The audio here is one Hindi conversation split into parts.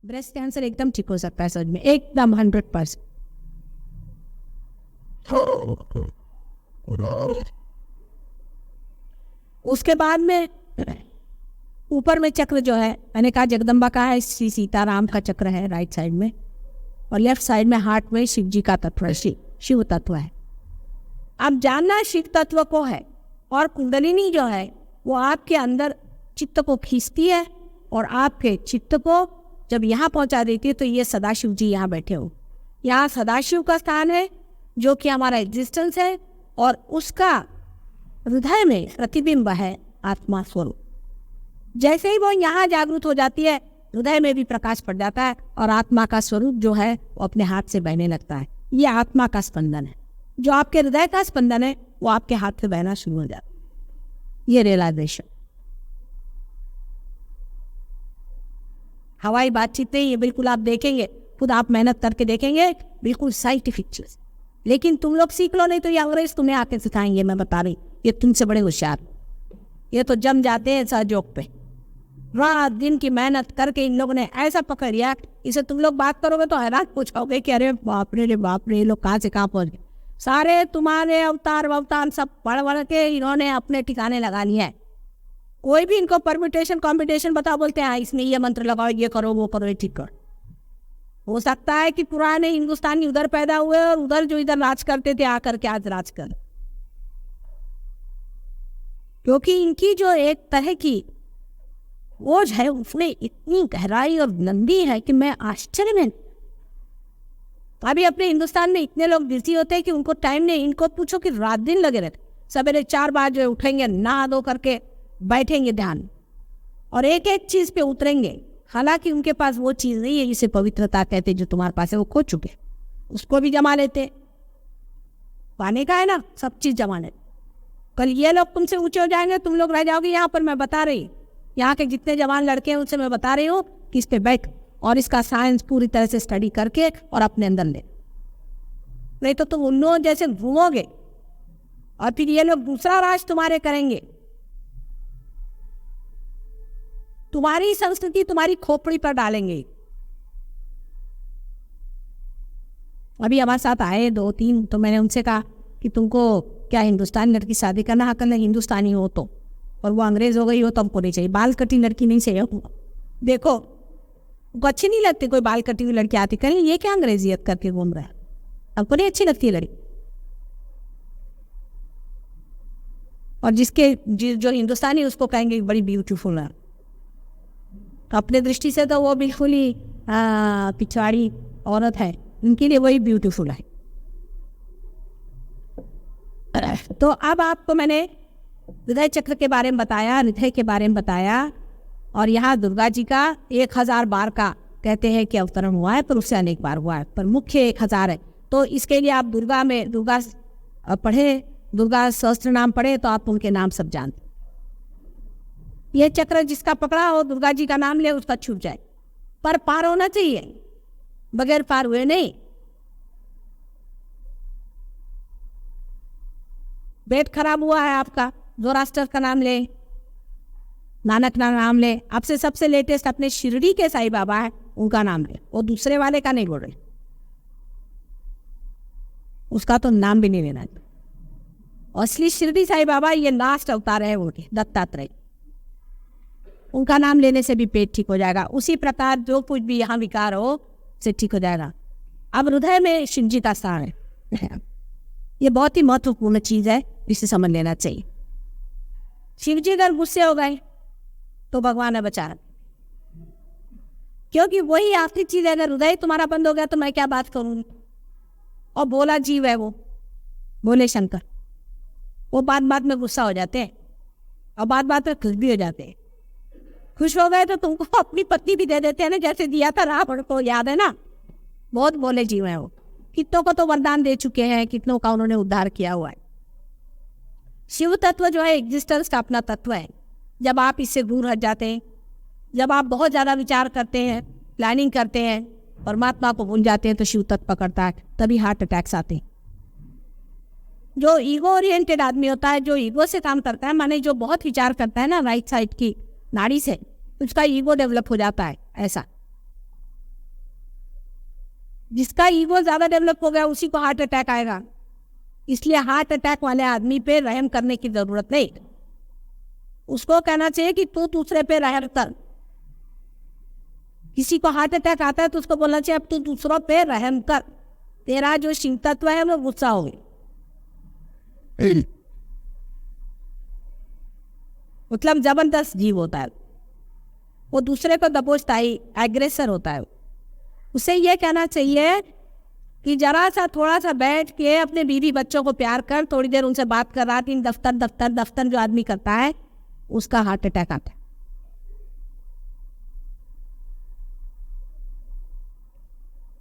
ब्रेस्ट कैंसर एकदम ठीक हो सकता है सच में, एकदम 100%। उसके बाद में ऊपर में चक्र जो है, मैंने कहा जगदम्बा का है, श्री सीताराम का चक्र है राइट साइड में, और लेफ्ट साइड में हार्ट में शिव जी का तत्व है, शिव तत्व है। अब जानना शिव तत्व को है, और कुंडलिनी जो है वो आपके अंदर चित्त को खींचती है और आपके चित्त को जब यहाँ पहुँचा देती है, तो ये सदाशिव जी यहाँ बैठे हो, यहाँ सदाशिव का स्थान है जो कि हमारा एग्जिस्टेंस है, और उसका हृदय में प्रतिबिंब है आत्मा स्वरूप। जैसे ही वो यहाँ जागृत हो जाती है, हृदय में भी प्रकाश पड़ जाता है और आत्मा का स्वरूप जो है वो अपने हाथ से बहने लगता है। ये आत्मा का स्पंदन है, जो आपके हृदय का स्पंदन है वो आपके हाथ से बहना शुरू हो जाता है। ये रियलाइजेशन हवाई बातचीत नहीं, ये बिल्कुल आप देखेंगे, खुद आप मेहनत करके देखेंगे, बिल्कुल साइंटिफिक चीज। लेकिन तुम लोग सीख लो, नहीं तो ये अंग्रेज तुम्हें आके सिखाएंगे। मैं बता रही, ये तुमसे बड़े होशियार, ये तो जम जाते हैं सहयोग पे। रात दिन की मेहनत करके इन लोगों ने ऐसा पकड़ लिया, इसे तुम लोग बात करोगे तो हैरान पूछोगे कि अरे बाप रे ये लोग कहाँ से कहाँ पहुँच गए। सारे तुम्हारे अवतार सब पढ़ पढ़ के इन्होंने अपने ठिकाने लगा लिया है। कोई भी इनको परम्यूटेशन कॉम्बिनेशन बताओ, बोलते हैं इसमें ये मंत्र लगाओ, ये करो, वो करो, ये ठीक करो। हो सकता है कि पुराने हिंदुस्तानी उधर पैदा हुए और उधर जो इधर राज करते थे आकर के आज राज कर, क्योंकि इनकी जो एक तरह की खोज है उसमें इतनी गहराई और नंदी है कि मैं आश्चर्य में। अभी अपने हिंदुस्तान में इतने लोग बिजी होते हैं कि उनको टाइम नहीं। इनको पूछो कि रात दिन लगे रहते, सवेरे 4 बजे उठेंगे, नहा धो करके बैठेंगे ध्यान, और एक एक चीज पे उतरेंगे। हालांकि उनके पास वो चीज नहीं है जिसे पवित्रता कहते, जो तुम्हारे पास है वो खो चुके, उसको भी जमा लेते। पाने का है ना, सब चीज जमा लेते। कल ये लोग तुमसे ऊंचे हो जाएंगे, तुम लोग रह जाओगे यहाँ पर। मैं बता रही, यहाँ के जितने जवान लड़के हैं उनसे मैं बता रही हूँ कि इस पे बैठ और इसका साइंस पूरी तरह से स्टडी करके और अपने अंदर ले, नहीं तो तुम उन लोगों जैसे घूमोगे और फिर ये लोग दूसरा राज तुम्हारे करेंगे। तुम्हारी संस्कृति तुम्हारी खोपड़ी पर डालेंगे। अभी हमारे साथ आए 2-3, तो मैंने उनसे कहा कि तुमको क्या हिंदुस्तानी लड़की शादी करना हक नहीं, हिंदुस्तानी हो तो, और वो अंग्रेज हो गई हो तो हमको नहीं चाहिए। बाल कटी लड़की नहीं चाहिए। देखो उनको अच्छी नहीं लगती कोई बाल कटी हुई लड़की आती, करें ये क्या अंग्रेजियत करके घूम रहा है, हमको नहीं अच्छी लगती है लड़की। और जो हिंदुस्तानी उसको कहेंगे बड़ी ब्यूटीफुल है। तो अपने दृष्टि से तो वो बिल्कुल ही पिछाड़ी औरत है, उनके लिए वही ब्यूटीफुल है। तो अब आपको मैंने हृदय चक्र के बारे में बताया, हृदय के बारे में बताया, और यहाँ दुर्गा जी का 1000 बार का कहते हैं कि अवतरण हुआ है, पर उससे अनेक बार हुआ है, पर मुख्य 1000 है। तो इसके लिए आप दुर्गा पढ़े, दुर्गा सहस्त्र नाम पढ़े तो आप उनके नाम सब जानते। यह चक्र जिसका पकड़ा हो, दुर्गा जी का नाम ले, उसका छूट जाए, पर पार होना चाहिए, बगैर पार हुए नहीं। पेट खराब हुआ है आपका, जोरास्टर का नाम ले, नानक का नाम ले, आपसे सबसे लेटेस्ट अपने शिरडी के साईं बाबा है उनका नाम ले, वो दूसरे वाले का नहीं बोल रहे, उसका तो नाम भी नहीं लेना। असली शिरडी साईं बाबा ये लास्ट अवतार है उनके, दत्तात्रेय, उनका नाम लेने से भी पेट ठीक हो जाएगा। उसी प्रकार जो कुछ भी यहाँ विकार हो से ठीक हो जाएगा। अब हृदय में शिव जी का स्थान है, ये बहुत ही महत्वपूर्ण चीज है, इसे समझ लेना चाहिए। शिव जी अगर गुस्से हो गए तो भगवान है बचा, क्योंकि वही आखिरी चीज है। अगर हृदय तुम्हारा बंद हो गया तो मैं क्या बात करूंगी। और बोला जीव है वो, बोले शंकर, वो बात बात में गुस्सा हो जाते हैं और बात बात में खुश भी हो जाते हैं। खुश हो गए तो तुमको अपनी पत्नी भी दे देते हैं ना, जैसे दिया था रावण को, याद है ना। बहुत बोले जीव है वो, कितनों को तो वरदान दे चुके हैं, कितनों का उन्होंने उद्धार किया हुआ है। शिव तत्व जो है एग्जिस्टेंस का अपना तत्व है। जब आप इससे दूर हट जाते हैं, जब आप बहुत ज़्यादा विचार करते हैं, प्लानिंग करते हैं, परमात्मा को भूल जाते हैं, तो शिव तत्व पकड़ता है, तभी हार्ट अटैक्स आते हैं। जो ईगो ओरिएंटेड आदमी होता है, जो ईगो से काम करता है, माने जो बहुत विचार करता है ना राइट साइड की नाड़ी से, उसका ईगो डेवलप हो जाता है। ऐसा जिसका ईगो ज़्यादा डेवलप हो गया उसी को हार्ट अटैक आएगा। इसलिए हार्ट अटैक वाले आदमी पे रहम करने की ज़रूरत नहीं, उसको कहना चाहिए कि तू दूसरे पे रहम कर। किसी को हार्ट अटैक आता है तो उसको बोलना चाहिए अब तू दूसरों पे रहम कर, तेरा जो शिव तत्व है वो गुस्सा हो गई। मतलब जबरदस्त जीव होता है वो, दूसरे को दबोचता ही, एग्रेसर होता है। उसे ये कहना चाहिए कि जरा सा थोड़ा सा बैठ के अपने बीवी बच्चों को प्यार कर, थोड़ी देर उनसे बात कर, रात दिन दफ्तर दफ्तर दफ्तर जो आदमी करता है उसका हार्ट अटैक आता है।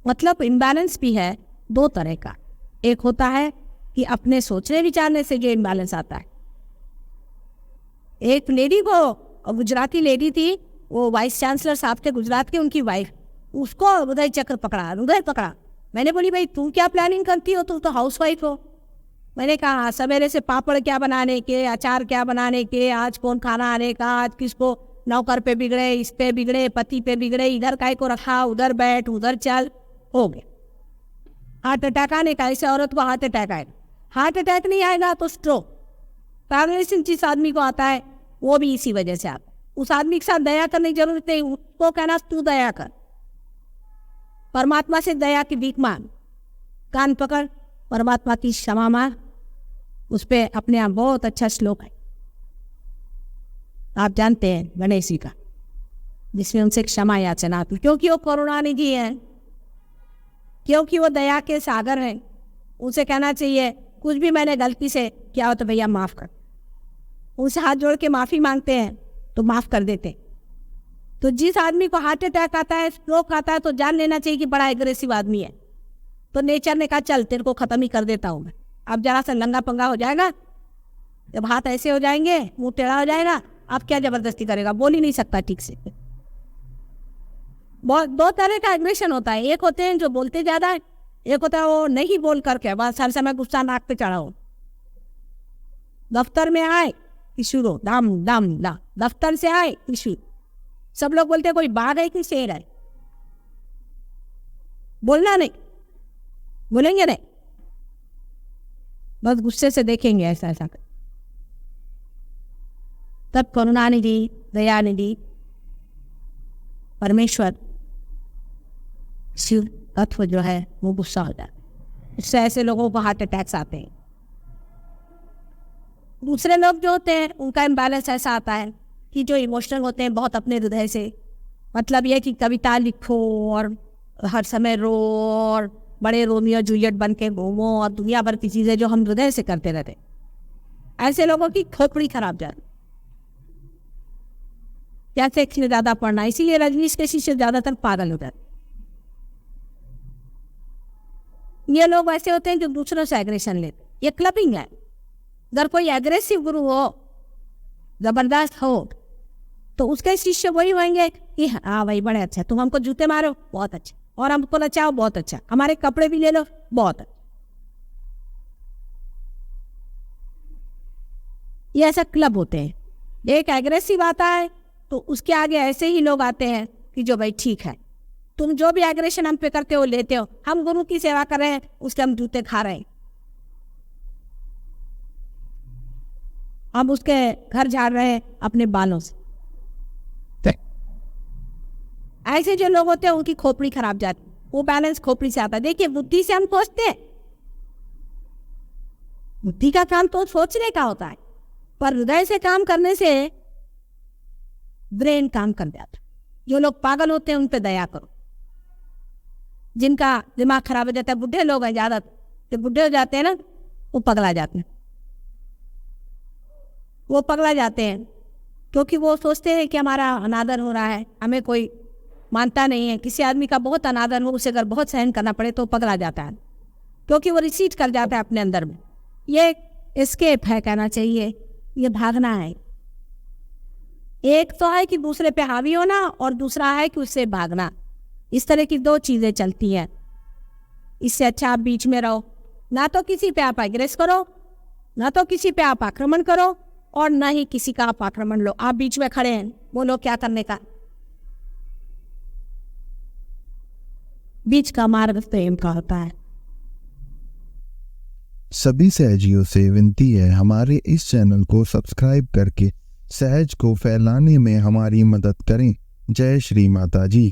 मतलब इम्बैलेंस भी है दो तरह का, एक होता है कि अपने सोचने विचारने से जो इम्बैलेंस आता है। एक लेडी को, गुजराती लेडी थी, वो वाइस चांसलर साहब थे गुजरात के, उनकी वाइफ, उसको हृदय चक्र पकड़ा, हृदय पकड़ा। मैंने बोली भाई तुम क्या प्लानिंग करती हो, तुम तो हाउस वाइफ हो। मैंने कहा सवेरे से पापड़ क्या बनाने के, अचार क्या बनाने के, आज कौन खाना आने का, आज किसको नौकर पे बिगड़े, इस पे बिगड़े, पति पे बिगड़े, इधर काय को रखा, उधर बैठ उधर चल, हो गए हार्ट अटैक आने का। ऐसे औरत को हार्ट अटैक आएगा। हार्ट अटैक नहीं आएगा तो स्ट्रोक, पैरालिसिस जिस आदमी को आता है वो भी इसी वजह से आता है। उस आदमी के साथ दया करने की जरूरत नहीं, उसको कहना तू दया कर, परमात्मा से दया की भीख मांग, कान पकड़, परमात्मा की क्षमा मांग। उस पर अपने आप बहुत अच्छा श्लोक है, आप जानते हैं, गणेश जी का, जिसमें उनसे क्षमा याचना आती, क्योंकि वो करुणानिधि है, क्योंकि वो दया के सागर हैं। उनसे कहना चाहिए कुछ भी मैंने गलती से किया हो तो भैया माफ़ कर। उनसे हाथ जोड़ के माफ़ी मांगते हैं तो माफ़ कर देते। तो जिस आदमी को हार्ट अटैक आता है, स्ट्रोक आता है, तो जान लेना चाहिए कि बड़ा एग्रेसिव आदमी है। तो नेचर ने कहा चल तेरे को ख़त्म ही कर देता हूँ मैं। अब जरा सा लंगा पंगा हो जाएगा, जब हाथ ऐसे हो जाएंगे, मुंह टेढ़ा हो जाएगा, अब क्या ज़बरदस्ती करेगा, बोल ही नहीं सकता ठीक से। बहुत दो तरह का एग्रेशन होता है, एक होते हैं जो बोलते ज़्यादा है, एक होता है वो नहीं बोल करके बस हर समय गुस्सा नाक पे चढ़ा हो। दफ्तर में आए कि शुरू दाम दाम दा, दफ्तर से आए कि शुरू, सब लोग बोलते हैं कोई बाघ है कि शेर है, बोलना नहीं, बोलेंगे नहीं, बस गुस्से से देखेंगे ऐसा ऐसा कर। तब करुणानिधि, दयानिधि, परमेश्वर, शिव तत्व जो है वो गुस्सा हो जाता है। इससे ऐसे लोगों को हार्ट अटैक्स आते हैं। दूसरे लोग जो होते हैं उनका इम्बैलेंस ऐसा आता है कि जो इमोशनल होते हैं बहुत अपने हृदय से, मतलब ये कि कविता लिखो और हर समय रो और बड़े रोमियो जूलियट बन के घूमो और दुनिया भर की चीज़ें जो हम हृदय से करते रहते, ऐसे लोगों की खोपड़ी खराब जाती। कैसे इसलिए ज़्यादा पढ़ना, इसीलिए रजनीश के शिष्य ज़्यादातर पागल हो जाते। ये लोग ऐसे होते हैं जो दूसरों से एग्रेशन लेते, ये क्लबिंग है। अगर कोई एग्रेसिव गुरु हो, जबरदस्त हो, तो उसके शिष्य वही होंगे कि हाँ भाई बड़े अच्छा, तुम हमको जूते मारो बहुत अच्छा, और हमको नचाओ बहुत अच्छा, हमारे कपड़े भी ले लो बहुत अच्छा। ये ऐसा क्लब होते हैं। एक एग्रेसिव आता है तो उसके आगे ऐसे ही लोग आते हैं कि जो भाई ठीक है, तुम जो भी एग्रेशन हम पे करते हो लेते हो, हम गुरु की सेवा कर रहे हैं, उसके हम जूते खा रहे हैं, हम उसके घर झाड़ रहे हैं अपने बालों से। ऐसे जो लोग होते हैं उनकी खोपड़ी खराब जाती, वो बैलेंस खोपड़ी से आता है। देखिए बुद्धि से हम सोचते हैं, बुद्धि का काम तो सोचने का होता है, पर हृदय से काम करने से ब्रेन काम कर जाता है। जो लोग पागल होते हैं उन पे दया करो, जिनका दिमाग खराब हो जाता है, बुढ़े लोग हैं ज़्यादा, जो बुढ़े हो जाते हैं ना वो पगला जाते हैं। वो पगला जाते हैं क्योंकि वो सोचते हैं कि हमारा अनादर हो रहा है, हमें कोई मानता नहीं है। किसी आदमी का बहुत अनादर हो, उसे अगर बहुत सहन करना पड़े तो पगला जाता है, क्योंकि वो रिसीट कर जाता है अपने अंदर में। ये एस्केप है, कहना चाहिए ये भागना है। एक तो है कि दूसरे पे हावी होना और दूसरा है कि उससे भागना। इस तरह की दो चीज़ें चलती हैं। इससे अच्छा आप बीच में रहो, ना तो किसी पे आप एग्रेस करो, ना तो किसी पे आप आक्रमण करो, और ना ही किसी का आप आक्रमण लो। आप बीच में खड़े हैं, बोलो क्या करने का। बीच का मार्ग प्रेम का होता है। सभी सहजियों से विनती है, हमारे इस चैनल को सब्सक्राइब करके सहज को फैलाने में हमारी मदद करें। जय श्री माता जी।